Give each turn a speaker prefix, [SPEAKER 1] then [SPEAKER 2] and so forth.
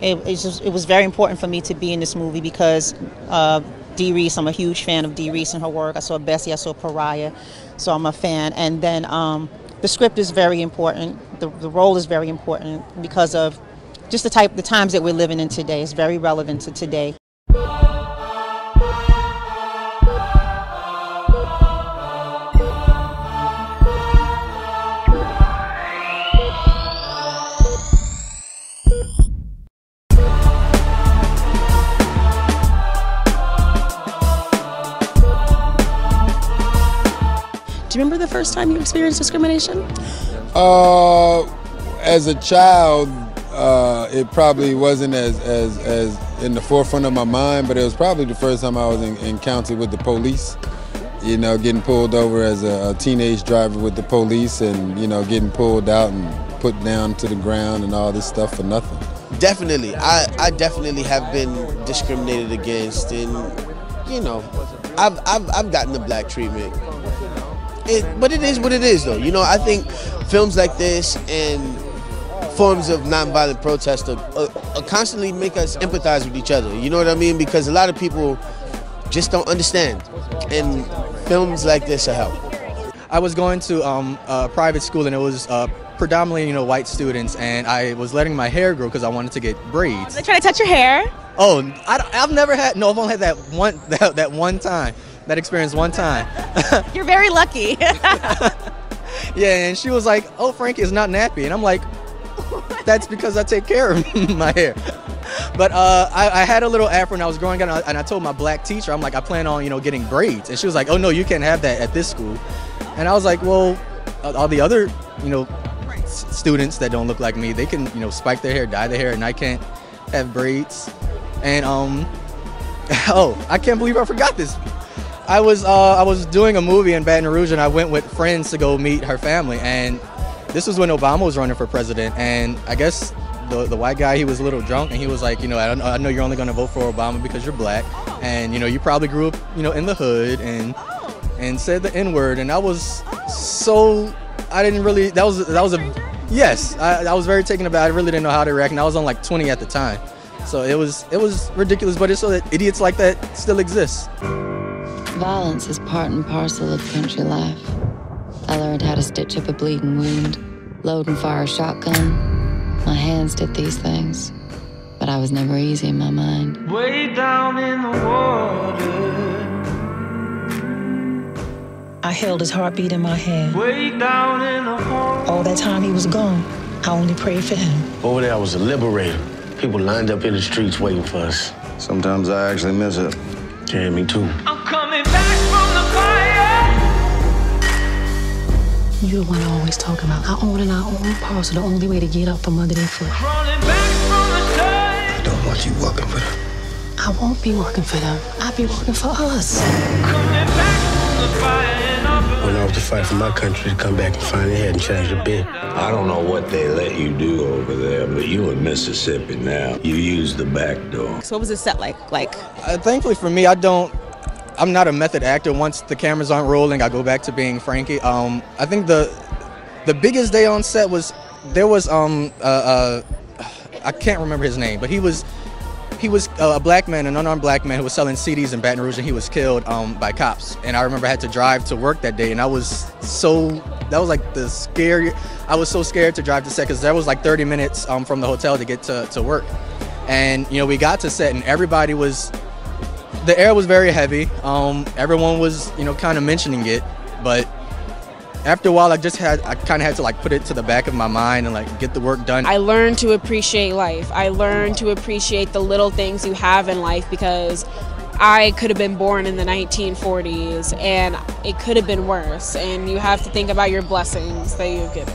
[SPEAKER 1] it was very important for me to be in this movie because Dee Reese, I'm a huge fan of Dee Reese and her work. I saw Bessie, I saw Pariah, so I'm a fan. And then the script is very important. The role is very important because of just the times that we're living in today. It's very relevant to today.
[SPEAKER 2] Do you remember the first time you experienced discrimination?
[SPEAKER 3] As a child, it probably wasn't as in the forefront of my mind, but it was probably the first time I was encountered with the police. You know, getting pulled over as a teenage driver with the police, and you know, getting pulled out and put down to the ground and all this stuff for nothing.
[SPEAKER 4] Definitely, I definitely have been discriminated against, and you know, I've gotten the black treatment. But it is what it is, though. You know, I think films like this and forms of nonviolent protest constantly make us empathize with each other. You know what I mean? Because a lot of people just don't understand, and films like this will help.
[SPEAKER 5] I was going to a private school, and it was predominantly, you know, white students, and I was letting my hair grow because I wanted to get braids.
[SPEAKER 2] They trying to touch your hair?
[SPEAKER 5] Oh, I've never had. No, I've only had that one time. That experience one time.
[SPEAKER 2] You're very lucky.
[SPEAKER 5] Yeah, and she was like, "Oh, Frankie, it's not nappy," and I'm like, "That's because I take care of my hair." But I had a little afro and I was growing out, and I told my black teacher, I'm like, I plan on, you know, getting braids, and she was like, "Oh no, you can't have that at this school." And I was like, "Well, all the other, you know, students that don't look like me, they can, you know, spike their hair, dye their hair, and I can't have braids." And oh, I can't believe I forgot this. I was doing a movie in Baton Rouge, and I went with friends to go meet her family, and this was when Obama was running for president, and I guess the white guy, he was a little drunk, and he was like, you know, I know you're only going to vote for Obama because you're black, and you know, you probably grew up, you know, in the hood, and said the N-word, and I was so, I didn't really, that was a, yes, I was very taken aback. I really didn't know how to react, and I was on like 20 at the time, so it was ridiculous, but it's so that idiots like that still exist.
[SPEAKER 6] Violence is part and parcel of country life. I learned how to stitch up a bleeding wound, load and fire a shotgun. My hands did these things, but I was never easy in my mind.
[SPEAKER 7] Way down in the water,
[SPEAKER 8] I held his heartbeat in my hand.
[SPEAKER 7] way down in the hole.
[SPEAKER 8] All that time he was gone, I only prayed for him.
[SPEAKER 9] Over there, I was a liberator. People lined up in the streets waiting for us.
[SPEAKER 10] Sometimes I actually miss it.
[SPEAKER 9] Yeah, me too.
[SPEAKER 7] I'm coming back from the fire.
[SPEAKER 8] You're the one always talking about our own and our own parcel, the only way to get up from under their foot.
[SPEAKER 7] Crawling back from the dirt.
[SPEAKER 10] I don't want you working for them.
[SPEAKER 8] I won't be working for them. I'll be working for us.
[SPEAKER 7] Coming back from the fire, and I'm
[SPEAKER 9] When I was to fight for my country, to come back and finally had and change the bit.
[SPEAKER 11] I don't know what they let you do over there, but you in Mississippi now. You use the back door.
[SPEAKER 2] So what was the set like?
[SPEAKER 5] Thankfully for me, I'm not a method actor. Once the cameras aren't rolling, I go back to being Frankie. I think the biggest day on set was, there was I can't remember his name, but he was a black man, an unarmed black man who was selling CDs in Baton Rouge, and he was killed by cops. And I remember I had to drive to work that day, and that was like the scary. I was so scared to drive to set because that was like 30 minutes from the hotel to get to work. And you know, we got to set, and everybody was, the air was very heavy. Everyone was, you know, kind of mentioning it, but after a while, I kind of had to like put it to the back of my mind and like get the work done.
[SPEAKER 12] I learned to appreciate life. I learned to appreciate the little things you have in life, because I could have been born in the 1940s and it could have been worse. And you have to think about your blessings that you've given.